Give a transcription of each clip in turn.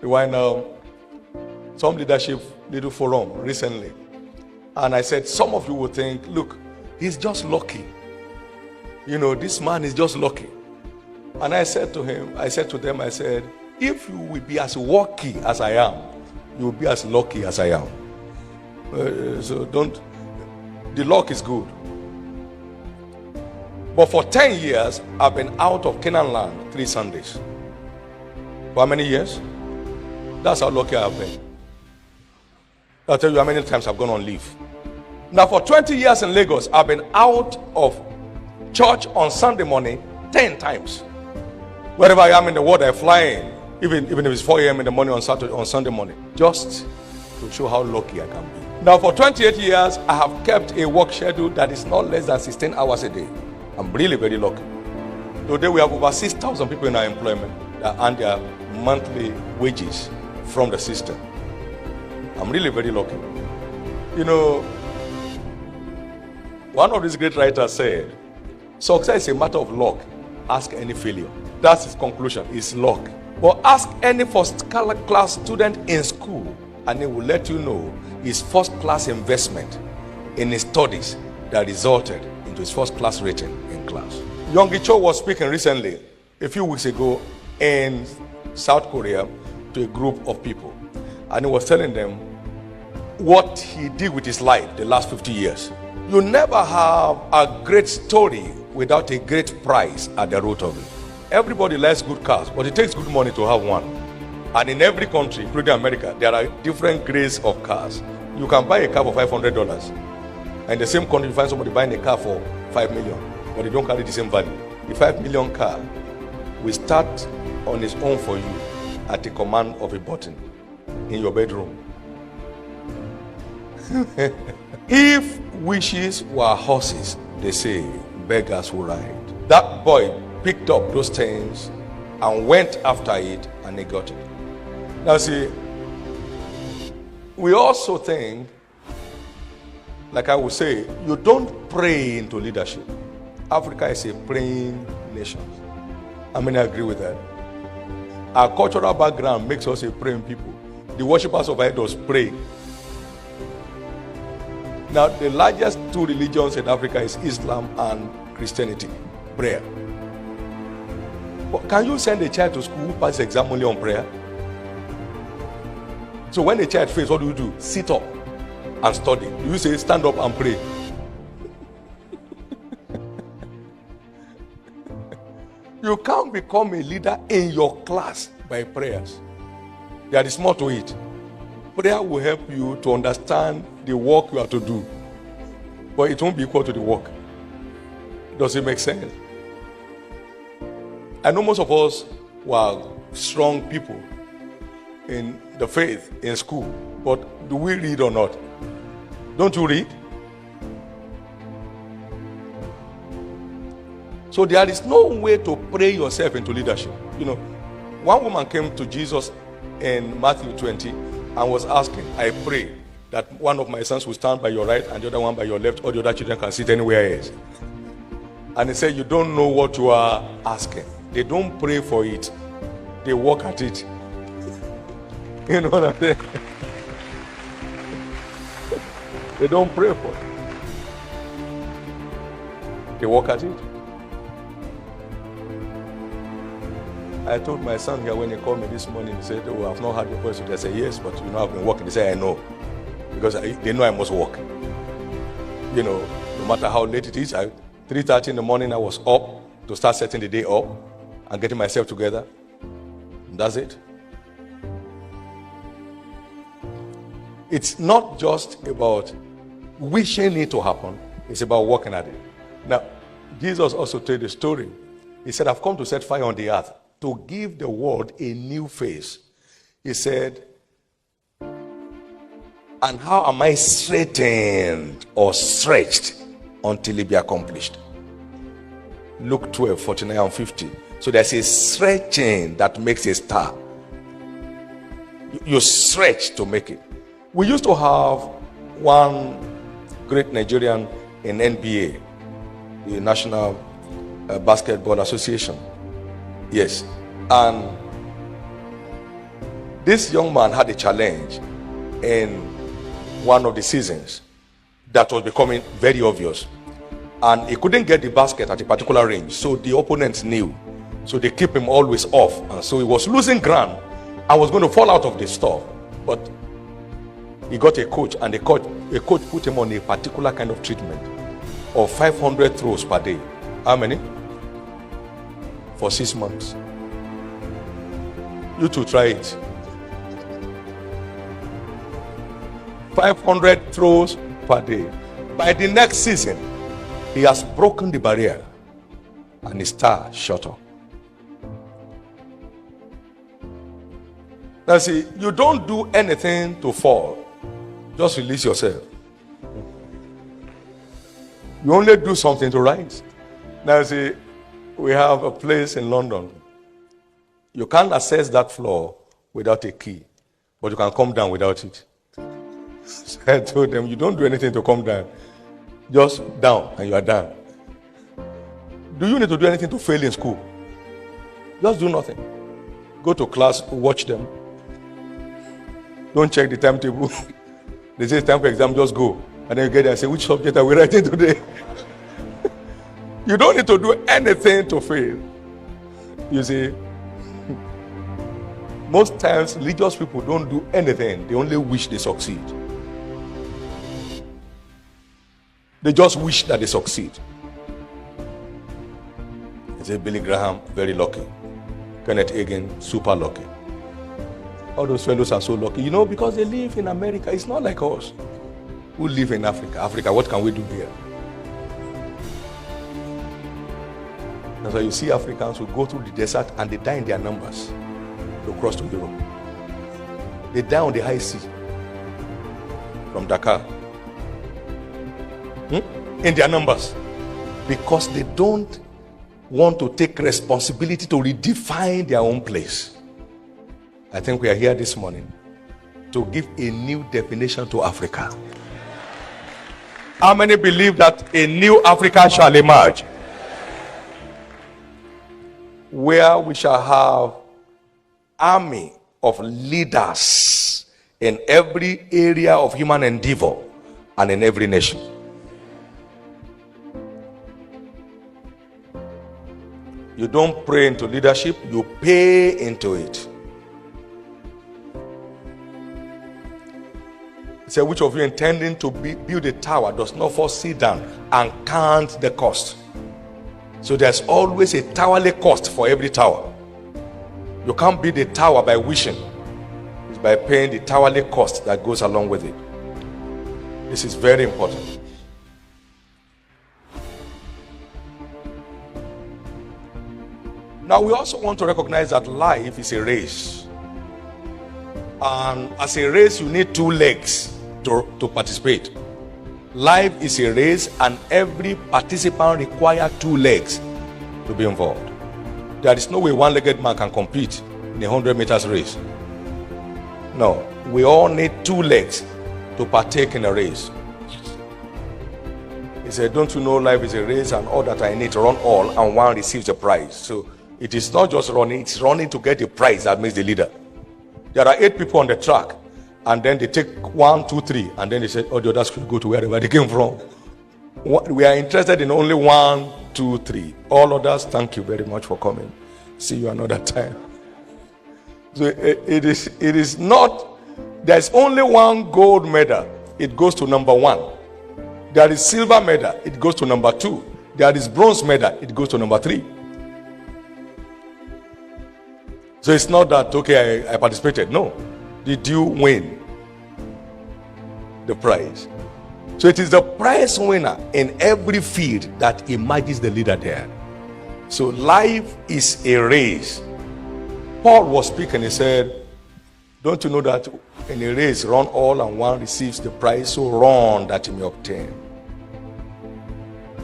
We were in some leadership little forum recently. And I said, some of you will think, look, he's just lucky. This man is just lucky. And I said to them, if you will be as lucky as I am, you will be as lucky as I am. The luck is good. But for 10 years, I've been out of Canaan land 3 Sundays. For how many years? That's how lucky I've been. I'll tell you how many times I've gone on leave. Now for 20 years in Lagos, I've been out of church on Sunday morning 10 times. Wherever I am in the world, I fly in, even if it's 4 a.m. in the morning on Sunday morning, just to show how lucky I can be. Now for 28 years, I have kept a work schedule that is not less than 16 hours a day. I'm really very lucky. Today we have over 6,000 people in our employment that earn their monthly wages from the system. I'm really very lucky. One of these great writers said, success is a matter of luck. Ask any failure. That's his conclusion. It's luck. But ask any first-class student in school, and he will let you know his first-class investment in his studies that resulted into his first-class rating in class. Yonggi Cho was speaking recently, a few weeks ago, in South Korea to a group of people, and he was telling them what he did with his life the last 50 years. You never have a great story without a great price at the root of it. Everybody likes good cars, but it takes good money to have one. And in every country, including America, there are different grades of cars. You can buy a car for $500, and in the same country you find somebody buying a car for $5 million, but they don't carry the same value. The $5 million car will start on its own for you at the command of a button in your bedroom. If wishes were horses, they say, beggars will ride. That boy picked up those things and went after it, and he got it. Now see, we also think, like I would say, you don't pray into leadership. Africa is a praying nation. How many agree with that? Our cultural background makes us a praying people. The worshippers of idols pray. Now, the largest 2 religions in Africa is Islam and Christianity. Prayer. But can you send a child to school who passes the exam only on prayer? So when a child fails, what do? Sit up and study. You say stand up and pray. You can't become a leader in your class by prayers. There is more to it. Prayer will help you to understand the work you have to do, but it won't be equal to the work. Does it make sense? I know most of us were strong people in the faith in school, but do we read or not? Don't you read? So there is no way to pray yourself into leadership. One woman came to Jesus in Matthew 20 and was asking, I pray that one of my sons will stand by your right and the other one by your left, or the other children can sit anywhere else. And he said, you don't know what you are asking. They don't pray for it. They work at it. You know what I'm saying? They don't pray for it. They work at it. I told my son here when he called me this morning, he said, oh, I've not heard your voice. I said, yes, but I've been working. He said, I know. Because they know I must work. No matter how late it is, 3:30 in the morning I was up to start setting the day up and getting myself together. And that's it. It's not just about wishing it to happen. It's about working at it. Now, Jesus also told a story. He said, I've come to set fire on the earth, to give the world a new face. He said, and how am I straightened or stretched until it be accomplished? Luke 12, 49 and 50. So there's a stretching that makes a star. You stretch to make it. We used to have one great Nigerian in NBA, the National Basketball Association. Yes. And This young man had a challenge in one of the seasons that was becoming very obvious, and he couldn't get the basket at a particular range, so the opponents knew, so they keep him always off, and so he was losing ground and was going to fall out of the stuff. But he got a coach, and a coach put him on a particular kind of treatment of 500 throws per day. How many? For 6 months. You too, try it. 500 throws per day. By the next season, he has broken the barrier and his star shot up. Now see, you don't do anything to fall. Just release yourself. You only do something to rise. Now see, we have a place in London. You can't access that floor without a key, but you can come down without it. So I told them, you don't do anything to come down. Just down and you are done. Do you need to do anything to fail in school? Just do nothing. Go to class, watch them. Don't check the timetable. They say it's time for exam, just go. And then you get there and say, which subject are we writing today? You don't need to do anything to fail. You see, most times religious people don't do anything. They only wish they succeed. They just wish that they succeed. You say Billy Graham, very lucky. Kenneth Hagin, super lucky. All those fellows are so lucky. You know, because they live in America. It's not like us who live in Africa. Africa, what can we do here? That's why you see Africans who go through the desert and they die in their numbers to cross to Europe. They die on the high sea from Dakar. In their numbers. Because they don't want to take responsibility to redefine their own place. I think we are here this morning to give a new definition to Africa. How many believe that a new Africa shall emerge? Where we shall have army of leaders in every area of human endeavor and in every nation. You don't pray into leadership, you pay into it. He said, which of you intending to build a tower does not first sit down and count the cost? So there's always a towerly cost for every tower. You can't build a tower by wishing. It's by paying the towerly cost that goes along with it. This is very important. Now we also want to recognize that life is a race. And as a race, you need two legs to participate. Life is a race and every participant requires two legs to be involved. There is no way one-legged man can compete in a 100 meters race. No, we all need two legs to partake in a race. He said, don't you know life is a race and all that I need to run all and one receives a prize. So it is not just running, it's running to get a prize that makes the leader. There are 8 people on the track and then they take 1, 2, 3 and then they say, oh, the others should go to wherever they came from. We are interested in only 1, 2, 3. All others, thank you very much for coming. See you another time. So it is not, there's only one gold medal. It goes to number 1. There is silver medal. It goes to number 2. There is bronze medal. It goes to number 3. So it's not that, okay, I participated. No. Did you win the prize? So it is the prize winner in every field that emerges the leader there. So life is a race. Paul was speaking, he said, don't you know that in a race, run all and one receives the prize, so run that you may obtain.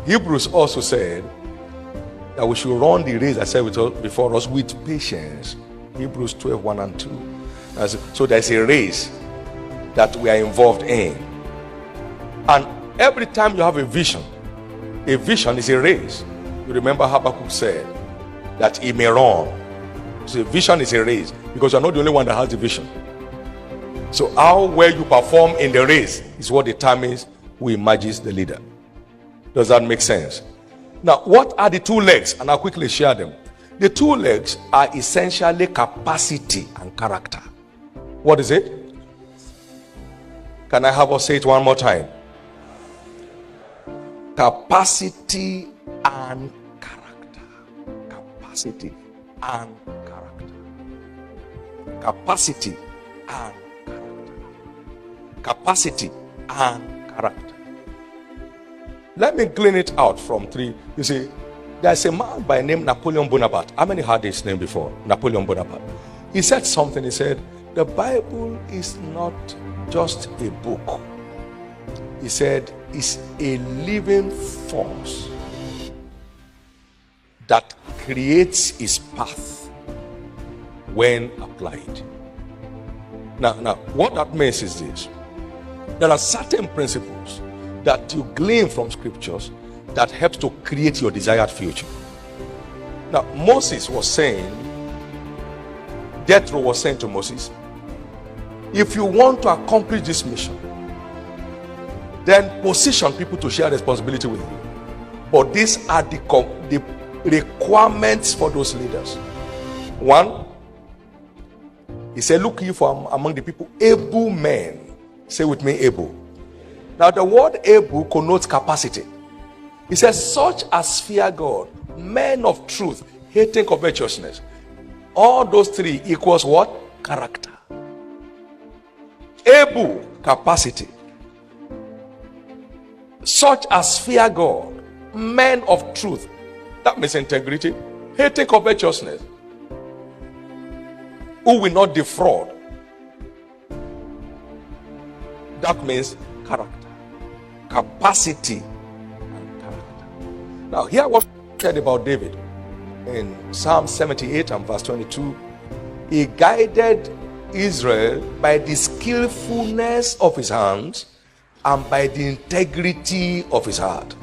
Hebrews also said that we should run the race, I said before us, with patience. Hebrews 12, 1 and 2. So there's a race that we are involved in. And every time you have a vision is a race. You remember Habakkuk said that he may run. So a vision is a race. because you're not the only one that has the vision. So how well you perform in the race is what determines who emerges the leader. Does that make sense? Now, what are the two legs? And I'll quickly share them. The two legs are essentially capacity and character. What is it? Can I have us say it one more time? Capacity and character. Capacity and character. Capacity and character. Capacity and character. Let me clean it out from three. You see, there's a man by name Napoleon Bonaparte. How many heard his name before? Napoleon Bonaparte. He said something. He said, the Bible is not just a book. He said, it's a living force that creates its path when applied. Now, what that means is this. There are certain principles that you glean from scriptures that helps to create your desired future. Now, Moses was saying, Jethro was saying to Moses, if you want to accomplish this mission, then position people to share responsibility with you. But these are the requirements for those leaders. One, he said, look you for among the people able men. Say with me, able. Now the word able connotes capacity. He says, such as fear God, men of truth, hating covetousness. All those three equals what? Character. Able, capacity. Such as fear God, men of truth. That means integrity. Hating covetousness. Who will not defraud. That means character. Capacity and character. Now, hear what said about David in Psalm 78 and verse 22. He guided Israel by the skillfulness of his hands and by the integrity of his heart.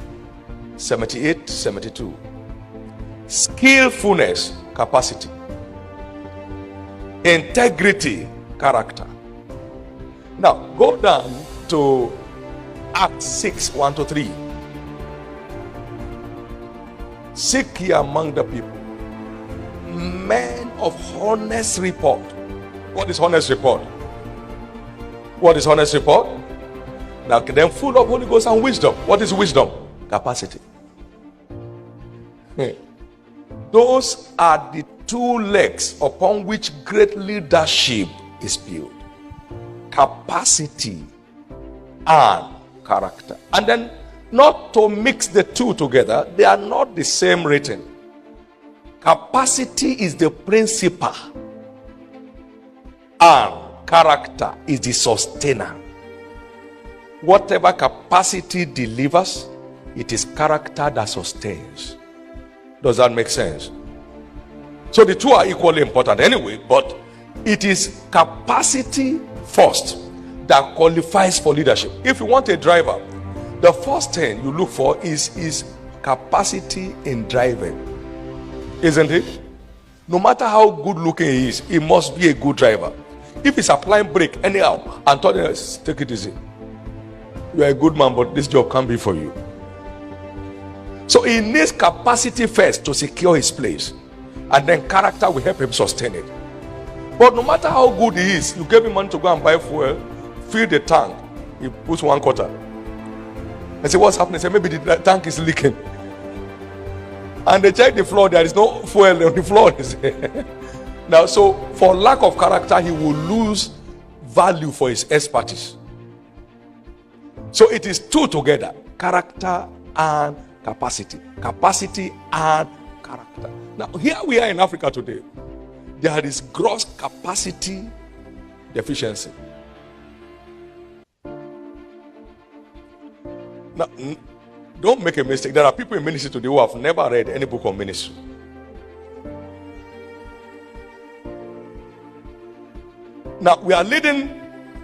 78, 72. Skillfulness, capacity. Integrity, character. Now, go down to Acts 6, 1-3. Seek ye among the people men of honest report. What is honest report? What is honest report? Now, then full of Holy Ghost and wisdom. What is wisdom? Capacity. Those are the two legs upon which great leadership is built. Capacity and character. And then not to mix the two together, they are not the same rating. Capacity is the principal and character is the sustainer. Whatever capacity delivers, it is character that sustains. Does that make sense? So the two are equally important anyway, but it is capacity first that qualifies for leadership. If you want a driver, the first thing you look for is capacity in driving. Isn't it? No matter how good looking he is, he must be a good driver. If he's applying brake anyhow and telling us, take it easy. You are a good man, but this job can't be for you. So he needs capacity first to secure his place. And then character will help him sustain it. But no matter how good he is, you give him money to go and buy fuel, fill the tank, he puts 1 quarter. I say, what's happening? I say, maybe the tank is leaking. And they check the floor, there is no fuel on the floor. Now, so for lack of character, he will lose value for his expertise. So it is two together, character and capacity. Capacity and character. Now, here we are in Africa today. There is gross capacity deficiency. Now, don't make a mistake. There are people in ministry today who have never read any book on ministry. Now, we are leading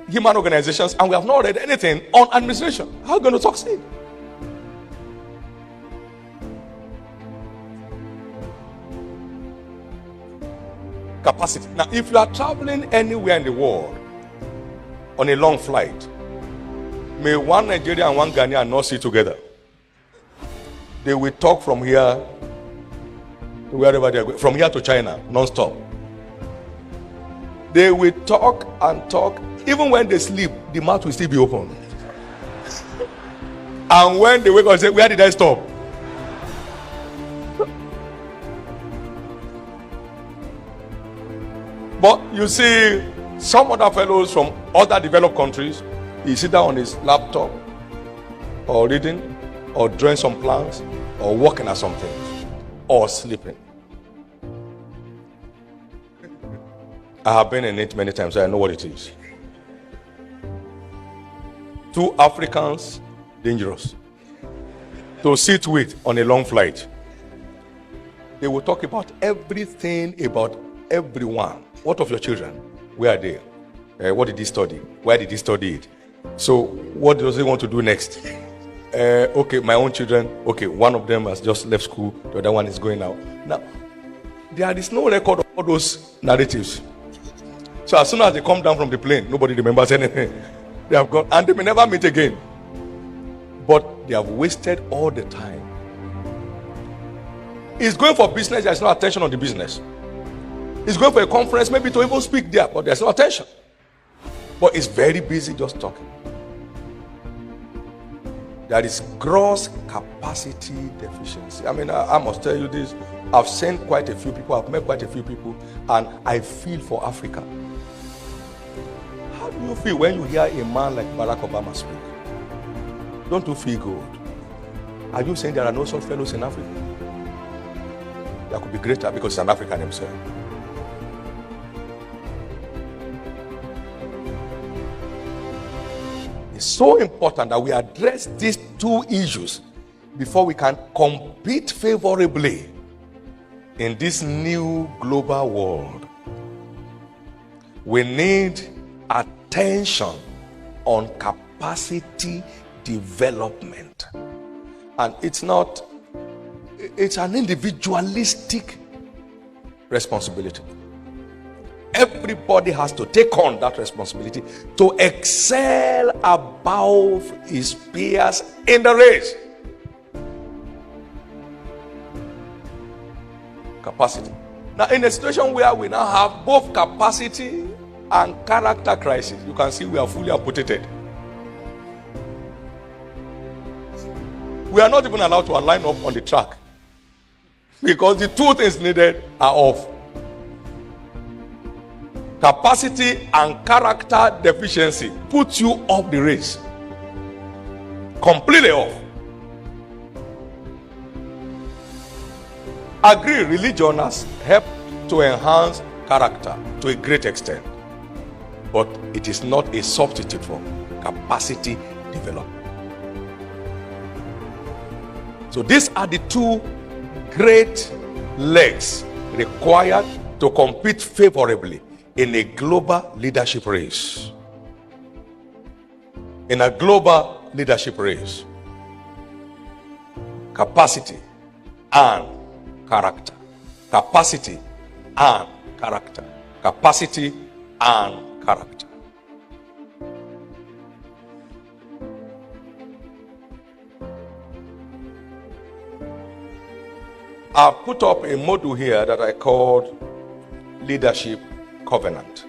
human organizations and we have not read anything on administration. How are you going to succeed? Capacity. Now, if you are traveling anywhere in the world on a long flight, may one Nigerian and one Ghanaian not sit together. They will talk from here to wherever they are going, from here to China, non-stop. They will talk and talk. Even when they sleep, the mouth will still be open. And when they wake up, say, where did I stop? But you see, some other fellows from other developed countries, he's either on his laptop, or reading, or drawing some plans, or working at something, or sleeping. I have been in it many times, so I know what it is. Two Africans, dangerous to sit with on a long flight. They will talk about everything, about everyone. What of your children? Where are they? What did he study? Where did he study it? So what does he want to do next? Okay, my own children. Okay, one of them has just left school. The other one is going out. Now, there is no record of all those narratives. So as soon as they come down from the plane, nobody remembers anything. They have gone, and they may never meet again. But they have wasted all the time. He's going for business, there's no attention on the business. He's going for a conference, maybe to even speak there, but there's no attention. But he's very busy just talking. There is gross capacity deficiency. I mean, I must tell you this. I've seen quite a few people, I've met quite a few people, and I feel for Africa. How do you feel when you hear a man like Barack Obama speak? Don't you feel good? Are you saying there are no such fellows in Africa? That could be greater because he's an African himself. It's so important that we address these two issues before we can compete favorably in this new global world. We need attention on capacity development. And it's an individualistic responsibility. Everybody has to take on that responsibility to excel above his peers in the race. Capacity. Now, in a situation where we now have both capacity and character crisis, you can see we are fully amputated. We are not even allowed to align up on the track because the two things needed are off. Capacity and character deficiency puts you off the race. Completely off. Agree, religion has helped to enhance character to a great extent, but it is not a substitute for capacity development. So these are the two great legs required to compete favorably in a global leadership race. In a global leadership race. Capacity and character. Capacity and character. Capacity and character. I've put up a module here that I called Leadership Covenant.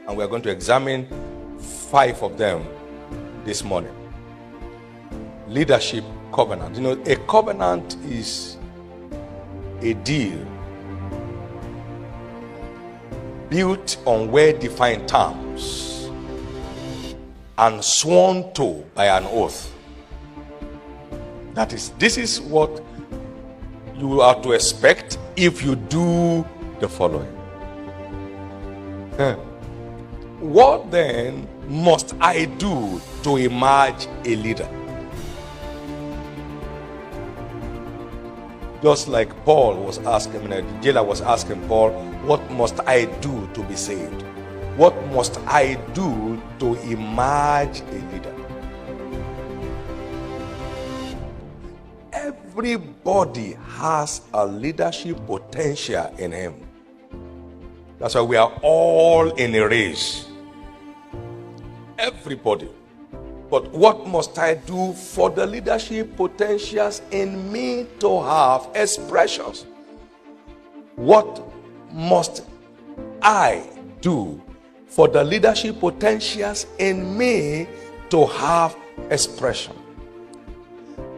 And we're going to examine 5 of them this morning. Leadership Covenant. You know, a covenant is a deal built on well-defined terms and sworn to by an oath. That is, this is what you are to expect if you do the following. What then must I do to emerge a leader? Just like Paul was asking, the jailer was asking Paul, what must I do to be saved? What must I do to emerge a leader? Everybody has a leadership potential in him. That's why we are all in a race. Everybody. But what must I do for the leadership potentials in me to have expressions? What must I do for the leadership potentials in me to have expression?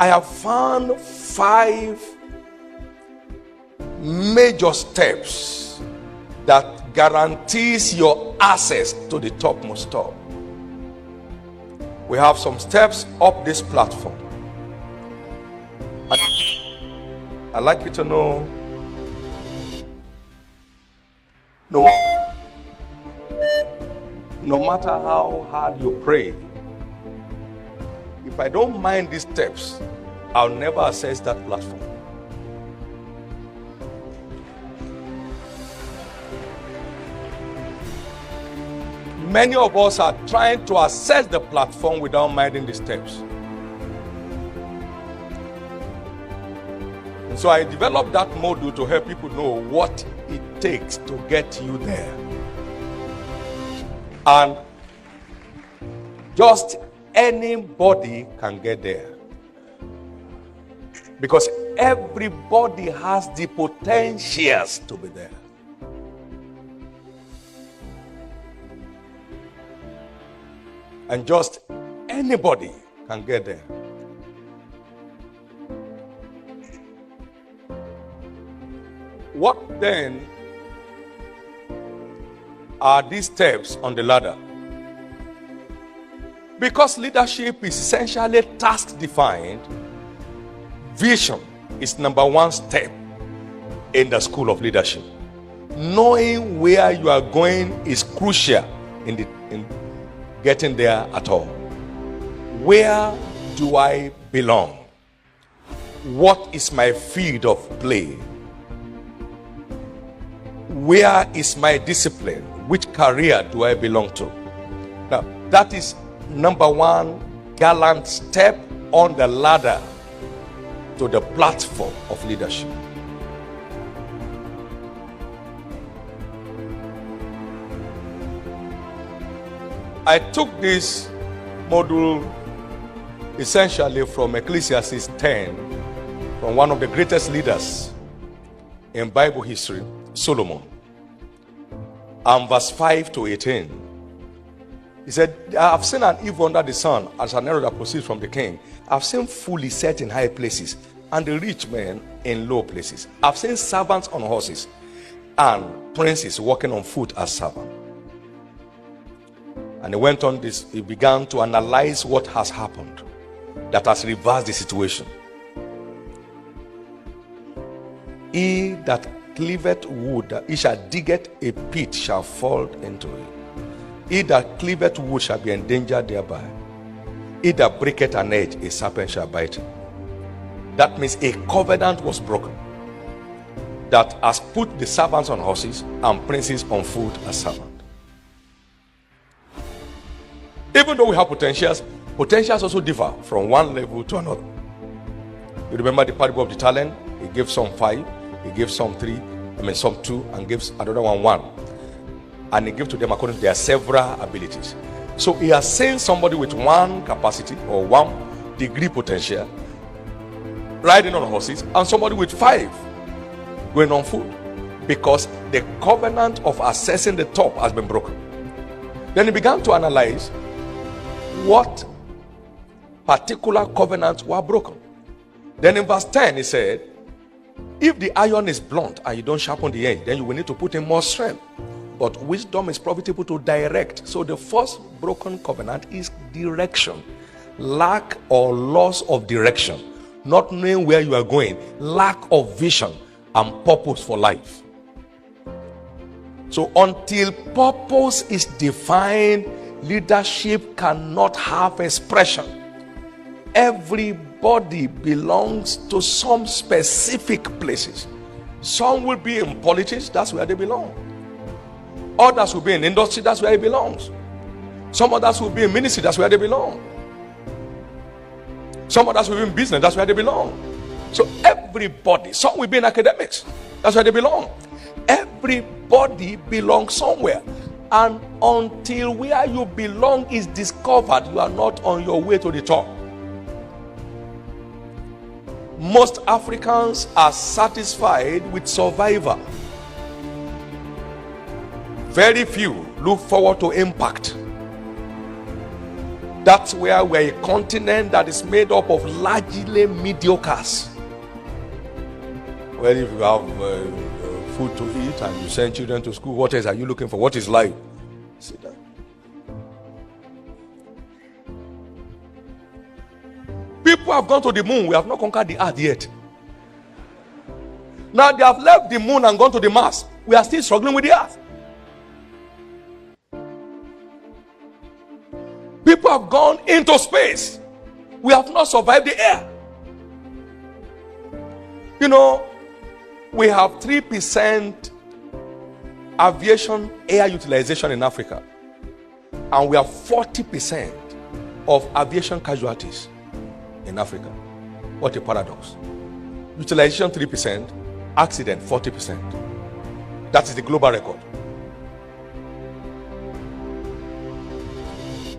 I have found 5 major steps that guarantees your access to the topmost top. We have some steps up this platform. I'd like you to know, no matter how hard you pray, if I don't mind these steps, I'll never access that platform. Many of us are trying to access the platform without minding the steps. And so I developed that module to help people know what it takes to get you there. And just anybody can get there. Because everybody has the potentials to be there. And just anybody can get there. What then are these steps on the ladder? Because leadership is essentially task defined, vision is number 1 step in the school of leadership. Knowing where you are going is crucial in getting there at all. Where do I belong? What is my field of play? Where is my discipline? Which career do I belong to? Now, that is number 1 gallant step on the ladder to the platform of leadership. I took this module essentially from Ecclesiastes 10, from one of the greatest leaders in Bible history, Solomon. And verse 5 to 18. He said, I have seen an evil under the sun as an arrow that proceeds from the king. I've seen fully set in high places, and the rich men in low places. I've seen servants on horses, and princes walking on foot as servants. And he went on this, he began to analyze what has happened that has reversed the situation. He that cleaveth wood, he shall diggeth a pit, shall fall into it. He that cleaveth wood shall be endangered thereby. He that breaketh an edge, a serpent shall bite him. That means a covenant was broken that has put the servants on horses and princes on foot as servants. Even though we have potentials also differ from one level to another. You remember the parable of the talent? He gave some 5, he gave some 3, some 2, and gives another one 1. And he gave to them according to their several abilities. So he has seen somebody with 1 capacity or 1 degree potential riding on horses, and somebody with 5 going on foot, because the covenant of accessing the top has been broken. Then he began to analyze what particular covenants were broken. Then in verse 10 he said, if the iron is blunt and you don't sharpen the edge, then you will need to put in more strength. But wisdom is profitable to direct. So the first broken covenant is direction. Lack or loss of direction. Not knowing where you are going. Lack of vision and purpose for life. So until purpose is defined, leadership cannot have expression. Everybody belongs to some specific places. Some will be in politics, that's where they belong. Others will be in industry, that's where it belongs. Some others will be in ministry, that's where they belong. Some others will be in business, that's where they belong. So everybody, some will be in academics, that's where they belong. Everybody belongs somewhere. And until where you belong is discovered, you are not on your way to the top. Most Africans are satisfied with survival. Very few look forward to impact. That's where we're a continent that is made up of largely mediocres. Well, if you have food to eat and you send children to school, what else are you looking for? What is life? See that? People have gone to the moon. We have not conquered the earth yet. Now they have left the moon and gone to the Mars. We are still struggling with the earth. People have gone into space. We have not survived the air. You know, we have 3% aviation air utilization in Africa. And we have 40% of aviation casualties in Africa. What a paradox. Utilization 3%, accident 40%. That is the global record.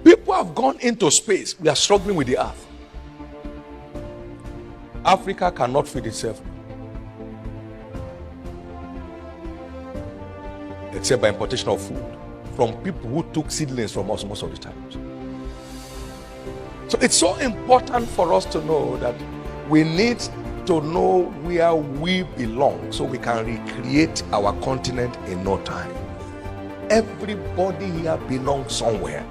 People have gone into space. We are struggling with the earth. Africa cannot feed itself except by importation of food from people who took seedlings from us most of the times. So it's so important for us to know that we need to know where we belong so we can recreate our continent in no time. Everybody here belongs somewhere.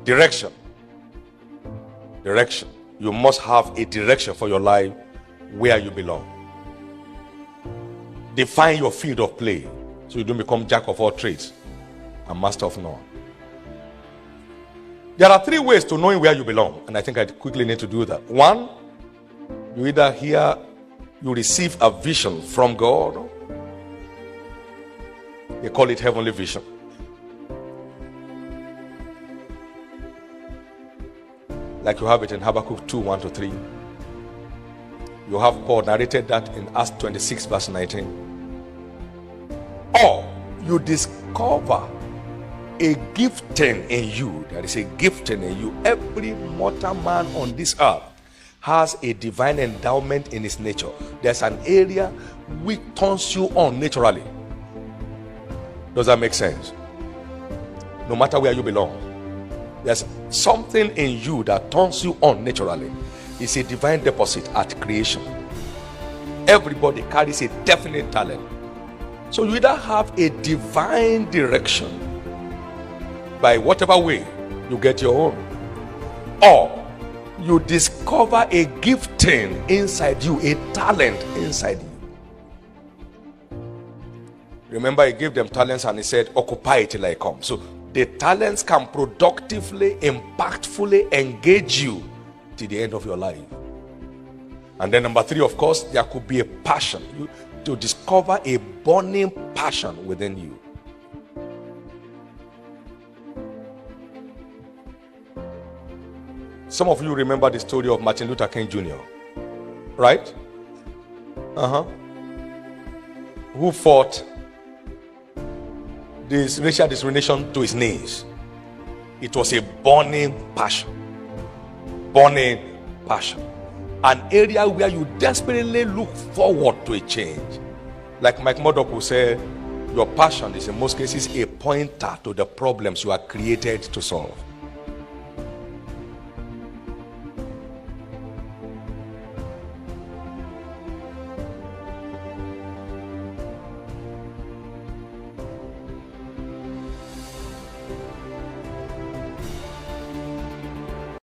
Direction. Direction. You must have a direction for your life where you belong. Define your field of play so you don't become jack of all trades and master of none. There are 3 ways to knowing where you belong, and I think I quickly need to do that. 1, you either hear, you receive a vision from God. They call it heavenly vision. Like you have it in Habakkuk 2, 1-3. You have Paul narrated that in Acts 26, verse 19. Or you discover a gifting in you. There is a gifting in you. Every mortal man on this earth has a divine endowment in his nature. There's an area which turns you on naturally. Does that make sense? No matter where you belong, there's something in you that turns you on naturally. It's a divine deposit at creation. Everybody carries a definite talent. So you either have a divine direction by whatever way you get your own, or you discover a gifting inside you, a talent inside you. Remember, he gave them talents and he said, occupy it till I come. So the talents can productively, impactfully engage you till the end of your life. And then number 3, of course, there could be a passion. To discover a burning passion within you. Some of you remember the story of Martin Luther King Jr., right? Who fought this racial discrimination to his knees. It was a burning passion. Burning passion. An area where you desperately look forward to a change. Like Mike Murdoch will say, your passion is in most cases a pointer to the problems you are created to solve.